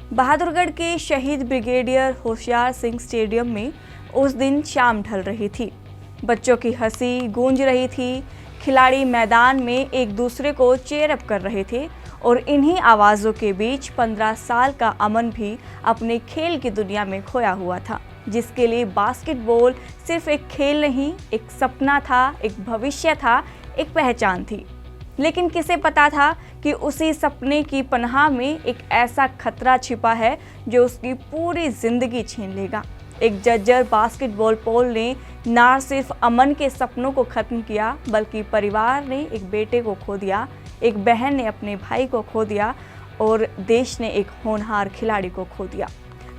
बहादुरगढ़ के शहीद brigadier Hoshiyar Singh stadium में उस दिन शाम ढल रही थी। बच्चों की हंसी गूंज रही थी। खिलाड़ी मैदान में एक दूसरे को चीयर अप कर रहे थे और इन्हीं आवाज़ों के बीच 15 साल का अमन भी अपने खेल की दुनिया में खोया हुआ था, जिसके लिए बास्केटबॉल सिर्फ एक खेल नहीं, एक सपना था, एक भविष्य था, एक पहचान थी। लेकिन किसे पता था कि उसी सपने की पनाह में एक ऐसा खतरा छिपा है जो उसकी पूरी जिंदगी छीन लेगा। एक जर्जर बास्केटबॉल पोल ने न सिर्फ अमन के सपनों को खत्म किया, बल्कि परिवार ने एक बेटे को खो दिया, एक बहन ने अपने भाई को खो दिया और देश ने एक होनहार खिलाड़ी को खो दिया।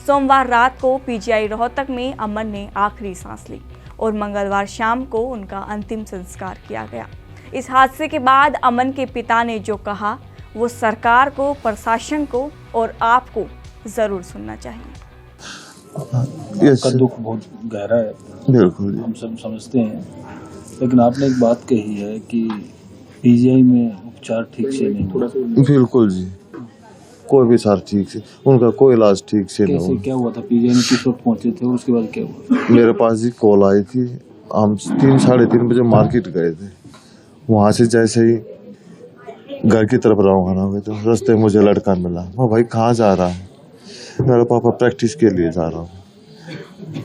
सोमवार रात को पीजीआई रोहतक में अमन ने आखिरी सांस ली और मंगलवार शाम को उनका अंतिम संस्कार किया गया। इस हादसे के बाद अमन के पिता ने जो कहा वो सरकार को, प्रशासन को और आपको जरूर सुनना चाहिए। आपका दुख बहुत गहरा है, बिल्कुल हम सब समझते हैं, लेकिन आपने एक बात कही है कि पीजीआई में उपचार ठीक से नहीं हुआ। बिल्कुल जी, कोई भी सार ठीक से, उनका कोई इलाज ठीक से नहीं हुआ। क्या हुआ था? पीजीआई में किस वक्त पहुंचे थे और उसके बाद क्या हुआ? मेरे पास जी कॉल आई थी, हम 3-3:30 बजे मार्केट गए थे। वहाँ से जैसे ही घर की तरफ रवाना हुए तो रास्ते में मुझे लड़का मिला। मैं भाई कहाँ जा रहा है? मेरा पापा प्रैक्टिस के लिए जा रहा हूँ।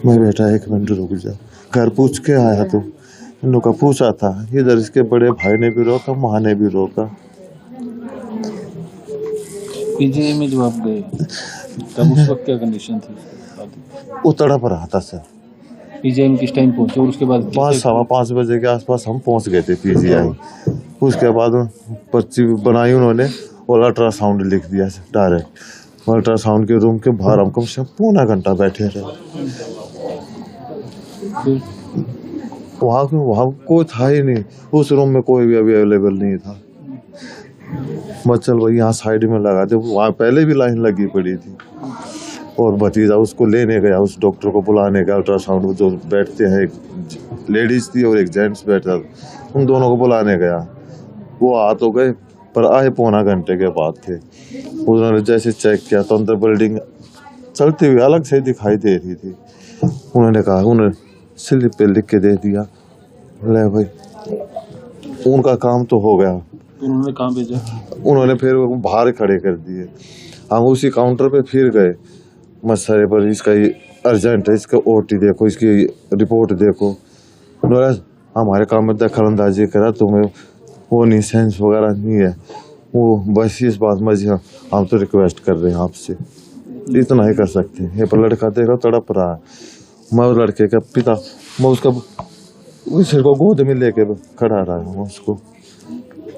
मैं बेटा 1 मिनट रुक जा। घर पूछ के आया तो इन लोग का पूछा था, इधर इसके बड़े भाई ने भी रोका, माँ ने भी रोका। पीजीआई में जब आप गए तब उस वक्त क्या कंडीशन थी? वो तड़प रहा था सर। पीजीआई में किस टाइम पहुंचे और उसके बाद? 5-5:15 बजे के आसपास हम पहुंच गए थे पीजीआई। उसके बाद पर्ची बनाई उन्होंने और अल्ट्रासाउंड लिख दिया डायरेक्ट। अल्ट्रासाउंड के रूम के बाहर हम कम से कम पौना घंटा बैठे रहे। वहाँ कोई था ही नहीं, उस रूम में कोई भी अवेलेबल नहीं था। मैं चल भाई यहाँ साइड में लगा दे, वहाँ पहले भी लाइन लगी पड़ी थी। और भतीजा उसको लेने गया, उस डॉक्टर को बुलाने गया। अल्ट्रासाउंड जो बैठते हैं, एक लेडीज थी और एक जेंट्स बैठा, उन दोनों को बुलाने गया। वो आ तो गए पर आए पौना घंटे के बाद थे। उन्होंने जैसे चेक किया तो अंदर बिल्डिंग चलती हुई अलग से दिखाई दे रही थी। उन्होंने कहा, उन्होंने स्लिप पे लिख के दे दिया, ले भाई उनका काम तो हो गया। उन्होंने कहाँ भेजा? उन्होंने फिर बाहर खड़े कर दिए। हम उसी काउंटर पे फिर गए, मसरे पर इसका अर्जेंट है, इसका ओटी देखो, इसकी रिपोर्ट देखो। हमारे काम में दखल अंदाजी करा, तुम्हें वो नहीं, सेंस वगैरह नहीं है वो, बस इस बात में जी हम तो रिक्वेस्ट कर रहे हैं आपसे, इतना ही कर सकते हैं। ये पर लड़का देखो तड़प रहा है। मैं उस लड़के का पिता, मैं उसका सिर को गोद में लेके खड़ा रहा हूँ उसको।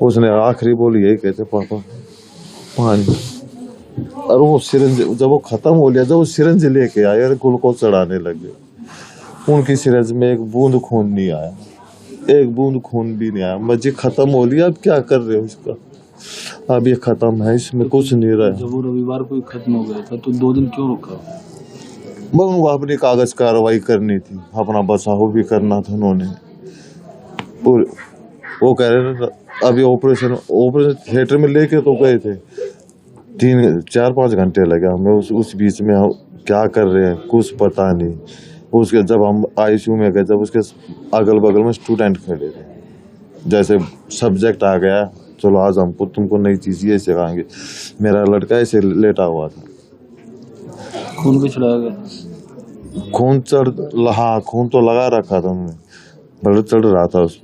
उसने आखिरी बोली यही कहते, पापा पानी। और वो सिरंज जब वो खत्म हो लिया, जब वो सिरंज लेके आए और ग्लूकोज चढ़ाने लगे, उनकी सिरंज में एक बूंद खून नहीं आया, एक बूंद खून भी नहीं आया। मर्जी खत्म हो लिया, अब क्या कर रहे हो इसका? अब ये खत्म है, इसमें कुछ नहीं रहा। जब वो रविवार को खत्म हो गया था तो 2 दिन क्यों रुका? मैं उनको अपनी कागज कार्रवाई करनी थी, अपना बचाव भी करना था उन्होंने। वो कह रहे थे अभी ऑपरेशन थिएटर में लेके तो गए थे, 3-4-5 घंटे लगे हमें। उस बीच में हम क्या कर रहे हैं कुछ पता नहीं। उसके जब हम आईसीयू में गए, जब उसके अगल बगल में स्टूडेंट खड़े थे, जैसे सब्जेक्ट आ गया, चलो आज हमको तुमको नई चीज ये सिखाएंगे। मेरा लड़का ऐसे लेटा हुआ था। खून भी चढ़ाया गया? खून तो लगा रखा था उन्होंने, ब्लड चढ़ रहा था उस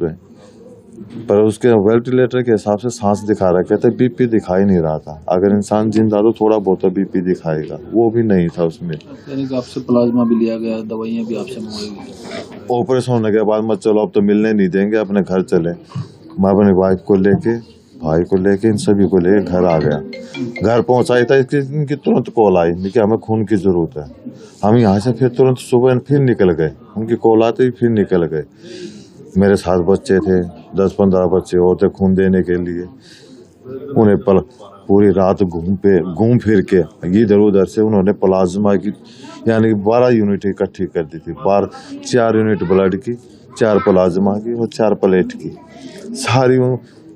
पर उसके वेंटिलेटर के हिसाब से सांस दिखा रखे थे, बीपी दिखाई नहीं रहा था। अगर इंसान जिंदा तो थोड़ा बहुत बीपी दिखाएगा, वो भी नहीं था उसमें। यानी कि आपसे प्लाज्मा भी लिया गया, दवाइयाँ भी आपसे मंगाई? ऑपरेशन होने के बाद मैं चलो अब तो मिलने नहीं देंगे, अपने घर चले। मैं अपनी वाइफ को लेके, भाई को लेके, इन सभी को लेके घर आ गया। घर पहुंचाई था, इनकी तुरंत कॉल आई कि हमें खून की जरूरत है। हम यहाँ से फिर तुरंत सुबह फिर निकल गए, उनकी कॉल आते ही फिर निकल गए। मेरे 7 बच्चे थे, 10-15 बच्चे और थे खून देने के लिए। उन्हें पूरी रात घूम फिर के इधर उधर से उन्होंने प्लाज्मा की यानी 12 यूनिट इकट्ठी कर दी थी। 4 यूनिट ब्लड की, 4 प्लाज्मा की और 4 प्लेट की, सारी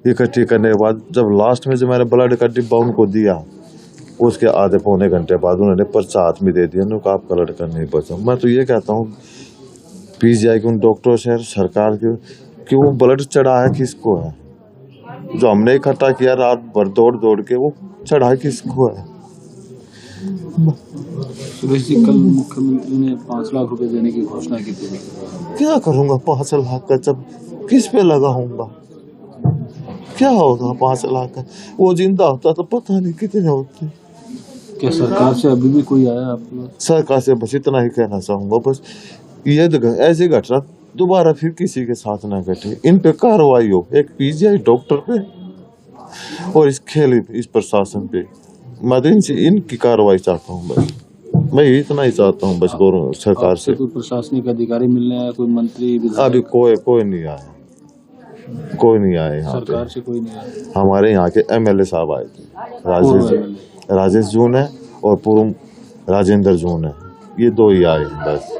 इकट्ठी करने के बाद जब लास्ट में जो मैंने ब्लड का डिब्बा उनको दिया उसके आधे पौने घंटे बाद उन्होंने पर्चा हाथ में दे दिया, उनको आपका लड़का नहीं बचा। मैं तो ये कहता हूँ पीजीआई के उन डॉक्टरों से, सरकार के, कि वो ब्लड चढ़ाया किसको है? जो हमने इकट्ठा किया रात भर दौड़ दौड़ के, वो चढ़ा किसको है? सुरेश जी, कल मुख्यमंत्री ने 5 लाख रुपए देने की घोषणा की थी। क्या करूंगा 5 लाख का? जब किस पे लगाऊंगा? क्या होगा 5 लाख का? वो जिंदा होता तो पता नहीं कितने होते। क्या सरकार से अभी भी कोई आया आपके पास? सरकार से बस इतना ही कहना चाहूंगा, बस ये ऐसी घटना दोबारा फिर किसी के साथ ना घटे, इन पे कार्रवाई हो, एक पीजीआई डॉक्टर पे और इस खेल इस प्रशासन पे। मैं तो इनकी कार्रवाई चाहता हूँ, बस मैं इतना ही चाहता हूँ बस सरकार से। कोई प्रशासनिक अधिकारी मिलने आया, कोई मंत्री? अभी कोई नहीं आया, कोई नहीं आया यहाँ पे। सरकार से कोई नहीं आया। हमारे यहाँ के एमएलए साहब आए थे, राजेश जून है और पूर्व राजेंद्र जून है, ये 2 ही आए बस,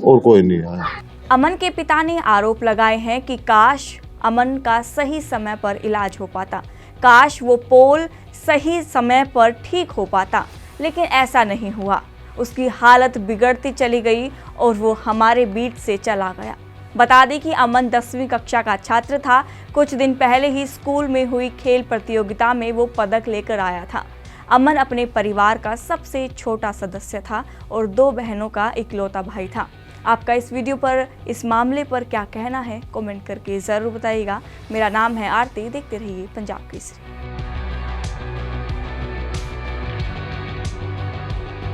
और कोई नहीं आया। अमन के पिता ने आरोप लगाए हैं कि काश अमन का सही समय पर इलाज हो पाता, काश वो पोल सही समय पर ठीक हो पाता, लेकिन ऐसा नहीं हुआ। उसकी हालत बिगड़ती चली गई और वो हमारे बीच से चला गया। बता दें कि अमन 10वीं कक्षा का छात्र था। कुछ दिन पहले ही स्कूल में हुई खेल प्रतियोगिता में वो पदक लेकर आया था। अमन अपने परिवार का सबसे छोटा सदस्य था और 2 बहनों का इकलौता भाई था। आपका इस वीडियो पर, इस मामले पर क्या कहना है, कमेंट करके ज़रूर बताइएगा। मेरा नाम है आरती, देखते रहिए पंजाब केसरी।